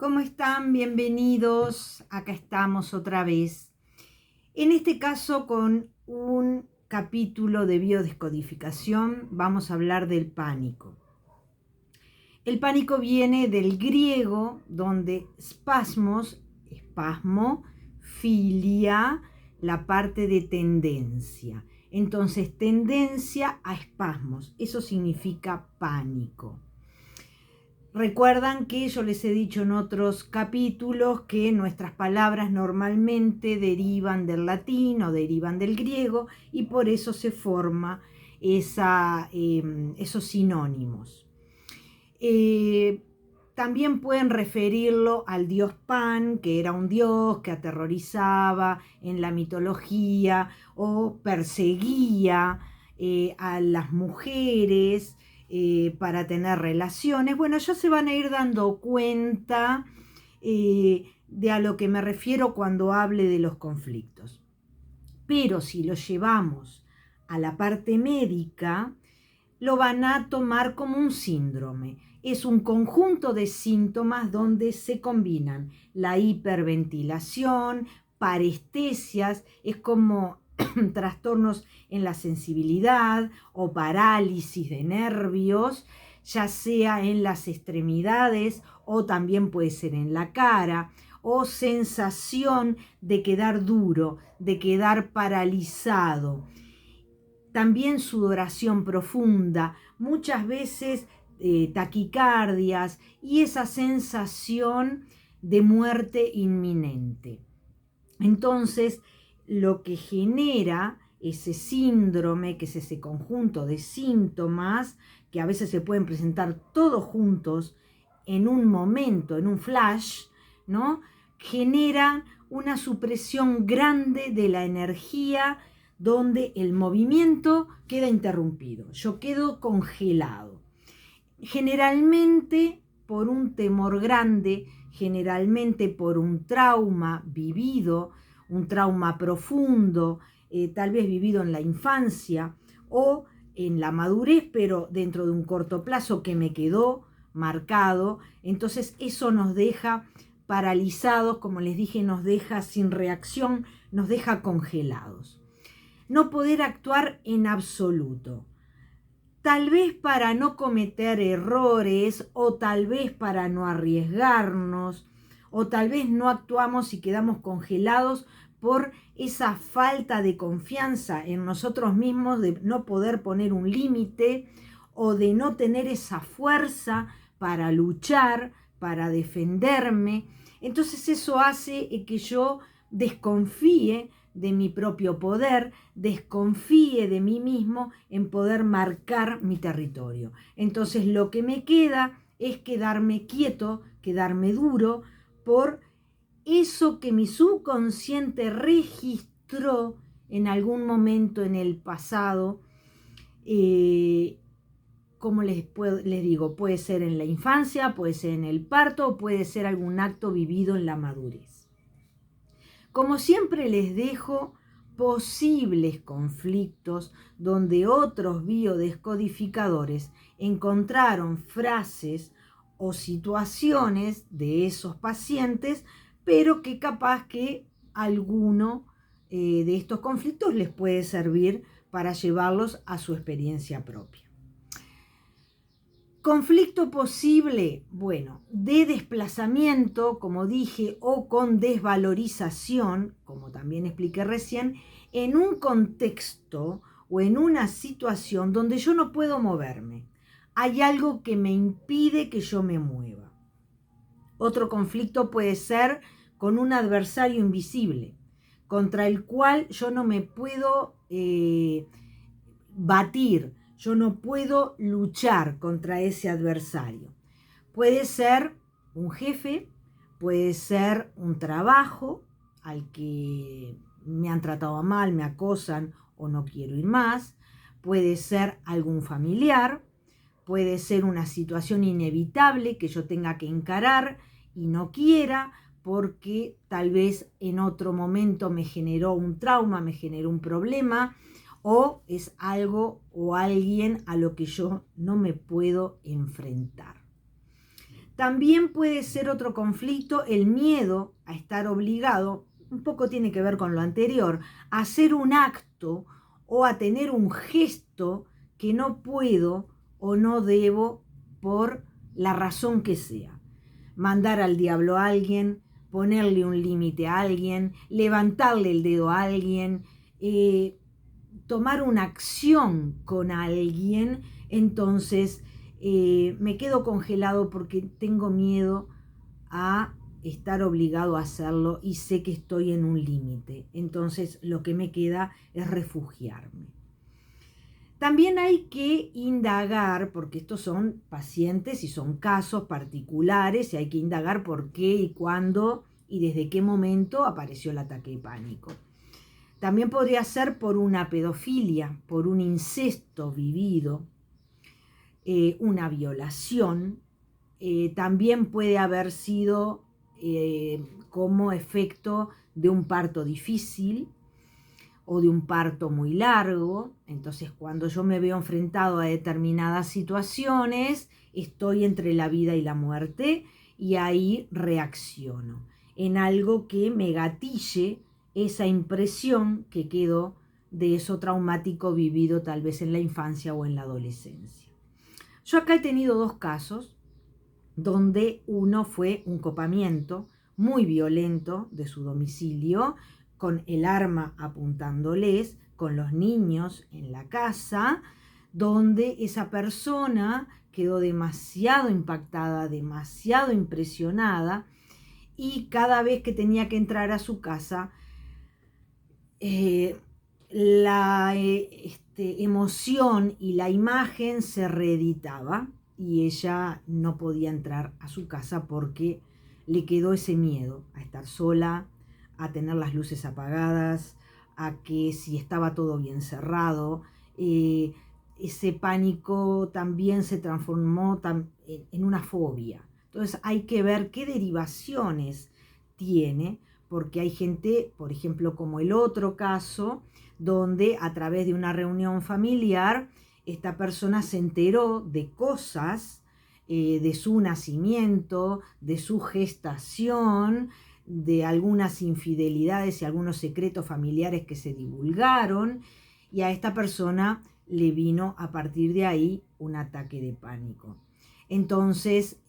¿Cómo están? Bienvenidos. Acá estamos otra vez. En este caso con un capítulo de biodescodificación vamos a hablar del pánico. El pánico viene del griego donde spasmos, espasmo, filia, la parte de tendencia. Entonces, tendencia a espasmos, eso significa pánico. Recuerdan que yo les he dicho en otros capítulos que nuestras palabras normalmente derivan del latín o derivan del griego y por eso se forma esos sinónimos. También pueden referirlo al dios Pan, que era un dios que aterrorizaba en la mitología o perseguía a las mujeres para tener relaciones. Bueno, ya se van a ir dando cuenta de a lo que me refiero cuando hable de los conflictos. Pero si lo llevamos a la parte médica, lo van a tomar como un síndrome. Es un conjunto de síntomas donde se combinan la hiperventilación, parestesias, es como trastornos en la sensibilidad o parálisis de nervios, ya sea en las extremidades o también puede ser en la cara, o sensación de quedar duro, de quedar paralizado. También sudoración profunda, muchas veces taquicardias y esa sensación de muerte inminente. Entonces, lo que genera ese síndrome, que es ese conjunto de síntomas, que a veces se pueden presentar todos juntos en un momento, en un flash, ¿no? Genera una supresión grande de la energía donde el movimiento queda interrumpido. Yo quedo congelado. Generalmente por un temor grande, generalmente por un trauma vivido, un trauma profundo, tal vez vivido en la infancia o en la madurez, pero dentro de un corto plazo que me quedó marcado. Entonces eso nos deja paralizados, como les dije, nos deja sin reacción, nos deja congelados. No poder actuar en absoluto. Tal vez para no cometer errores, o tal vez para no arriesgarnos, o tal vez no actuamos y quedamos congelados por esa falta de confianza en nosotros mismos, de no poder poner un límite o de no tener esa fuerza para luchar, para defenderme. Entonces eso hace que yo desconfíe de mi propio poder, desconfíe de mí mismo en poder marcar mi territorio. Entonces lo que me queda es quedarme quieto, quedarme duro por eso que mi subconsciente registró en algún momento en el pasado. Como les digo, puede ser en la infancia, puede ser en el parto o puede ser algún acto vivido en la madurez. Como siempre les dejo posibles conflictos donde otros biodescodificadores encontraron frases o situaciones de esos pacientes, pero que capaz que alguno de estos conflictos les puede servir para llevarlos a su experiencia propia. Conflicto posible, bueno, de desplazamiento, como dije, o con desvalorización, como también expliqué recién, en un contexto o en una situación donde yo no puedo moverme. Hay algo que me impide que yo me mueva. Otro conflicto puede ser con un adversario invisible, contra el cual yo no me puedo batir. Yo no puedo luchar contra ese adversario. Puede ser un jefe, puede ser un trabajo al que me han tratado mal, me acosan o no quiero ir más. Puede ser algún familiar, puede ser una situación inevitable que yo tenga que encarar y no quiera porque tal vez en otro momento me generó un trauma, me generó un problema, o es algo o alguien a lo que yo no me puedo enfrentar. También puede ser otro conflicto el miedo a estar obligado, un poco tiene que ver con lo anterior, a hacer un acto o a tener un gesto que no puedo o no debo por la razón que sea. Mandar al diablo a alguien, ponerle un límite a alguien, levantarle el dedo a alguien, tomar una acción con alguien, entonces me quedo congelado porque tengo miedo a estar obligado a hacerlo y sé que estoy en un límite. Entonces lo que me queda es refugiarme. También hay que indagar, porque estos son pacientes y son casos particulares, y hay que indagar por qué y cuándo y desde qué momento apareció el ataque de pánico. También podría ser por una pedofilia, por un incesto vivido, una violación. También puede haber sido como efecto de un parto difícil o de un parto muy largo. Entonces, cuando yo me veo enfrentado a determinadas situaciones, estoy entre la vida y la muerte y ahí reacciono en algo que me gatille esa impresión que quedó de eso traumático vivido tal vez en la infancia o en la adolescencia. Yo acá he tenido dos casos donde uno fue un copamiento muy violento de su domicilio, con el arma apuntándoles, con los niños en la casa, donde esa persona quedó demasiado impactada, demasiado impresionada, y cada vez que tenía que entrar a su casa, la emoción y la imagen se reeditaba y ella no podía entrar a su casa porque le quedó ese miedo a estar sola, a tener las luces apagadas, a que si estaba todo bien cerrado. Ese pánico también se transformó en una fobia. Entonces hay que ver qué derivaciones tiene, porque hay gente, por ejemplo, como el otro caso, donde a través de una reunión familiar, esta persona se enteró de cosas de su nacimiento, de su gestación, de algunas infidelidades y algunos secretos familiares que se divulgaron, y a esta persona le vino a partir de ahí un ataque de pánico. Entonces,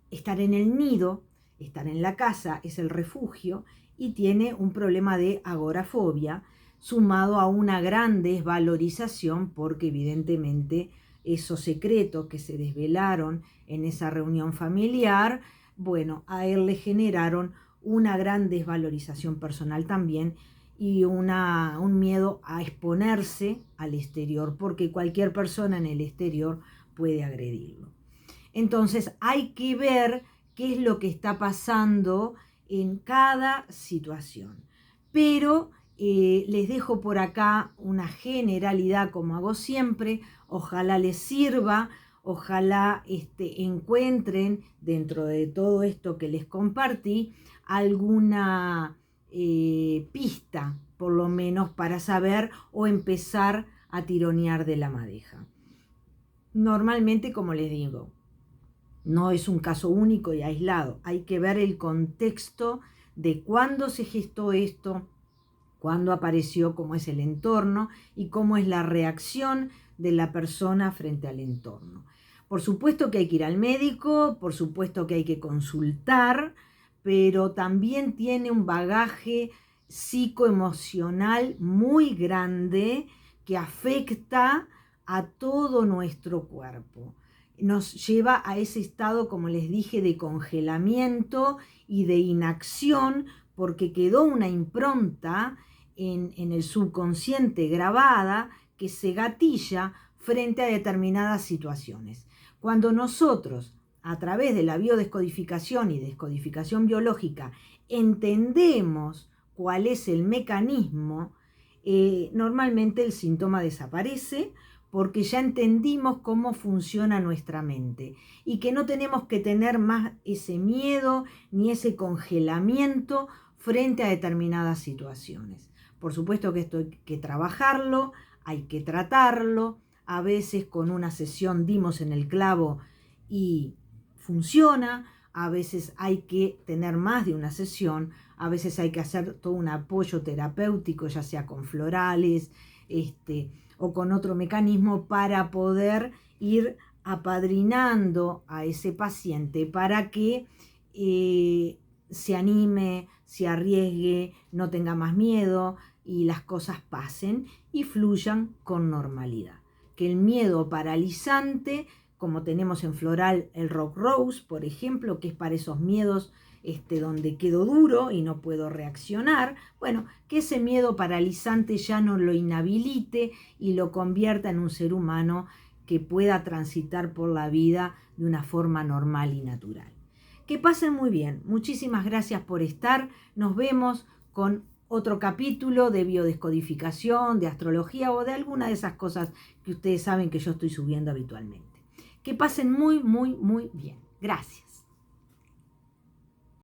estar en el nido, estar en la casa es el refugio, y tiene un problema de agorafobia sumado a una gran desvalorización, porque evidentemente esos secretos que se desvelaron en esa reunión familiar, bueno, a él le generaron una gran desvalorización personal también, y un miedo a exponerse al exterior, porque cualquier persona en el exterior puede agredirlo. Entonces hay que ver qué es lo que está pasando en cada situación. Pero les dejo por acá una generalidad, como hago siempre. Ojalá les sirva, ojalá encuentren dentro de todo esto que les compartí alguna pista, por lo menos, para saber o empezar a tironear de la madeja. Normalmente, como les digo, no es un caso único y aislado. Hay que ver el contexto de cuándo se gestó esto, cuándo apareció, cómo es el entorno y cómo es la reacción de la persona frente al entorno. Por supuesto que hay que ir al médico, por supuesto que hay que consultar, pero también tiene un bagaje psicoemocional muy grande que afecta a todo nuestro cuerpo. Nos lleva a ese estado, como les dije, de congelamiento y de inacción, porque quedó una impronta en el subconsciente grabada que se gatilla frente a determinadas situaciones. Cuando nosotros, a través de la biodescodificación y descodificación biológica, entendemos cuál es el mecanismo, normalmente el síntoma desaparece, porque ya entendimos cómo funciona nuestra mente y que no tenemos que tener más ese miedo ni ese congelamiento frente a determinadas situaciones. Por supuesto que esto hay que trabajarlo, hay que tratarlo. A veces con una sesión dimos en el clavo y funciona, a veces hay que tener más de una sesión, a veces hay que hacer todo un apoyo terapéutico, ya sea con florales, o con otro mecanismo para poder ir apadrinando a ese paciente para que se anime, se arriesgue, no tenga más miedo y las cosas pasen y fluyan con normalidad. Que el miedo paralizante, como tenemos en floral el Rock Rose, por ejemplo, que es para esos miedos donde quedo duro y no puedo reaccionar, bueno, que ese miedo paralizante ya no lo inhabilite y lo convierta en un ser humano que pueda transitar por la vida de una forma normal y natural. Que pasen muy bien. Muchísimas gracias por estar. Nos vemos con otro capítulo de biodescodificación, de astrología o de alguna de esas cosas que ustedes saben que yo estoy subiendo habitualmente. Que pasen muy, muy, muy bien. Gracias.